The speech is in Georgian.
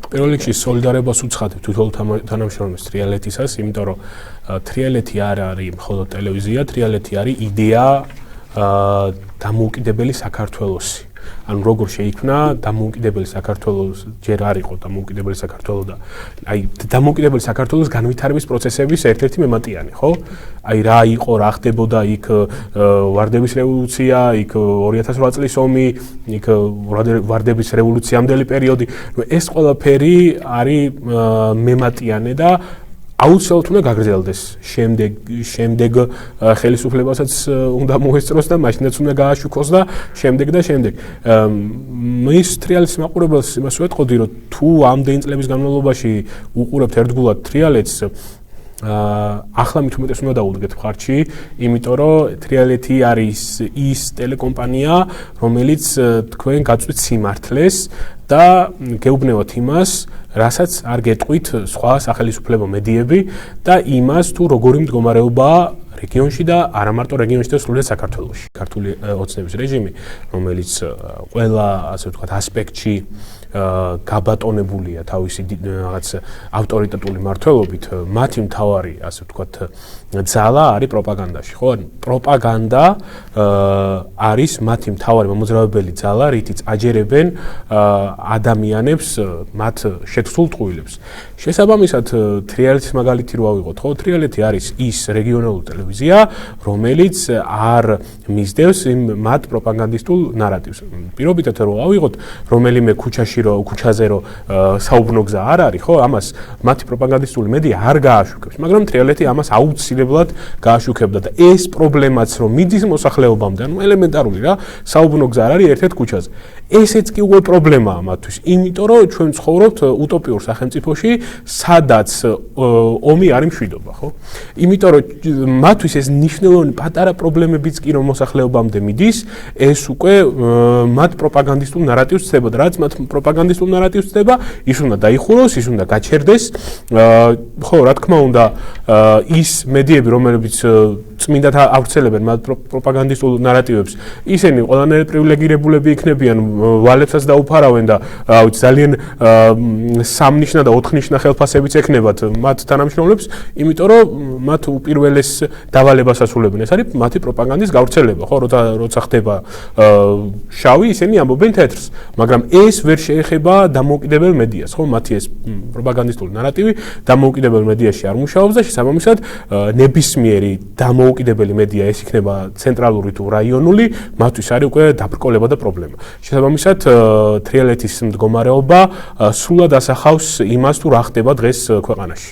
პირველ რიგში სოლიდარობას უცხადებ თითოეულ თანამშრომლებს თრიალეთისას, იმიტომ რომ თრიალეთი არ არის მხოლოდ ტელევიზია, თრიალეთი არის იდეა დამოუკიდებელი საქართველოსი. ანუ როგორ შეიქმნა დამოუკიდებელი საქართველოს, ჯერ არ იყო დამოუკიდებელი საქართველო და აი დამოუკიდებელი საქართველოს განვითარების პროცესების ერთ-ერთი მემატიანი, ხო? აი რა იყო, რა ხდებოდა იქ ვარდების რევოლუცია, იქ 2008 წლის ომი, იქ ვარდების რევოლუციამდელი პერიოდი. ეს ყველაფერი არის მემატიანე და აუცილებლად უნდა გაგრძელდეს. შემდეგ ხელისუფლებასაც უნდა მოესწროს და მაშინაც უნდა გააშუქოს და შემდეგ. მის თრიალეთის მაყურებელს იმას ვეტყოდი, რომ თუ ამდენი წლების განმავლობაში უყურებთ ერთგულად თრიალეთს, ახლა მით უმეტეს უნდა დაუდგეთ მხარში, იმიტომ რომ თრიალეთი არის ის ტელეკომპანია, რომელიც თქვენ გაწვით სიმართლეს და გეუბნევათ იმას, რასაც არ გეტყვით სხვა სახელისუფლებო მედიები და იმას თუ როგორი მდგომარეობაა რეგიონში და არა მარტო რეგიონში და სრულად საქართველოში. ქართული ოცნების რეჟიმი, რომელიც ყველა ასე ვთქვათ ასპექტში გაბატონებულია თავისი რაღაც ავტორიტეტული მმართველობით, მათი მთავარი ასე ვთქვათ ძალა არის პროპაგანდაში, ხო? პროპაგანდა არის მათი მთავარი მომოძრავებელი ძალა, რითიც აჯერებენ ადამიანებს მათ შეცვლილ ტყუილებს. შესაბამისად, თრიალეთის მაგალითი რო ავიღოთ, ხო? თრიალეთი არის ის რეგიონალური ტელევიზია, რომელიც არ მისდევს იმ მათ პროპაგანდისტულ ნარატივს. პირობითად რო ავიღოთ, რომელიმე ქუჩაზე რო საუბნო გზა არ არის, ხო? ამას მათი პროპაგანდისტული მედია არ გააშუქებს, მაგრამ თრიალეთი ამას აუცილებლად გააშუქებდა და ეს პრობლემაც რომ მიდის მოსახლეობამდე, ანუ ელემენტარული რა, საუბნო გზა არ არის ერთ-ერთ ქუჩაზე. ესეც კი უკვე პრობლემაა მათთვის, იმიტომ რომ ჩვენ ცხოვრობთ utopიურ სახელმწიფოში, სადაც ომი არის მშვიდობა, ხო? იმიტომ რომ მათთვის ეს ნიშნულოვანი პატარა პრობლემებიც კი რომ მოსახლეობამდე მიდის, ეს უკვე მათ პროპაგანდისტულ ნარატივს ცდება და რაც მათ პროპაგანდისტულ ნარატივს ცდება, ის უნდა დაიხუროს, ის უნდა გაჩერდეს. ხო, რა თქმა უნდა, ის მედიები, რომლებიც წმინდად ავრცელებენ მათ პროპაგანდისტულ ნარატივებს, ისინი ყველანაირ პრივილეგირებულები იქნებიან, ვალებსაც დაუფარავენ და ძალიან სამნიშნა და ოთხნიშნა ხელფასებიც ექნებათ მათ თანამშრომლებს, იმიტომ რომ მათ უპირველეს დავალებას ასრულებენ. ეს არის მათი პროპაგანდის გავრცელება, ხო, როცა ხდება შავი, ისინი ამბობენ თეთრს, მაგრამ ეს ვერ შეეხება დამოუკიდებელ მედიას, ხო? მათი ეს პროპაგანდისტული ნარატივი დამოუკიდებელ მედიაში არ მუშაობს და შესაბამისად ნებისმიერი დამოუკიდებელი მედია ეს იქნება ცენტრალური თუ რაიონული, მათთვის არის უკვე დაბრკოლება და პრობლემა. შესაბამისად თრიალეთის მდგომარეობა სრულად ასახავს იმას თუ რა ხდება დღეს ქვეყანაში.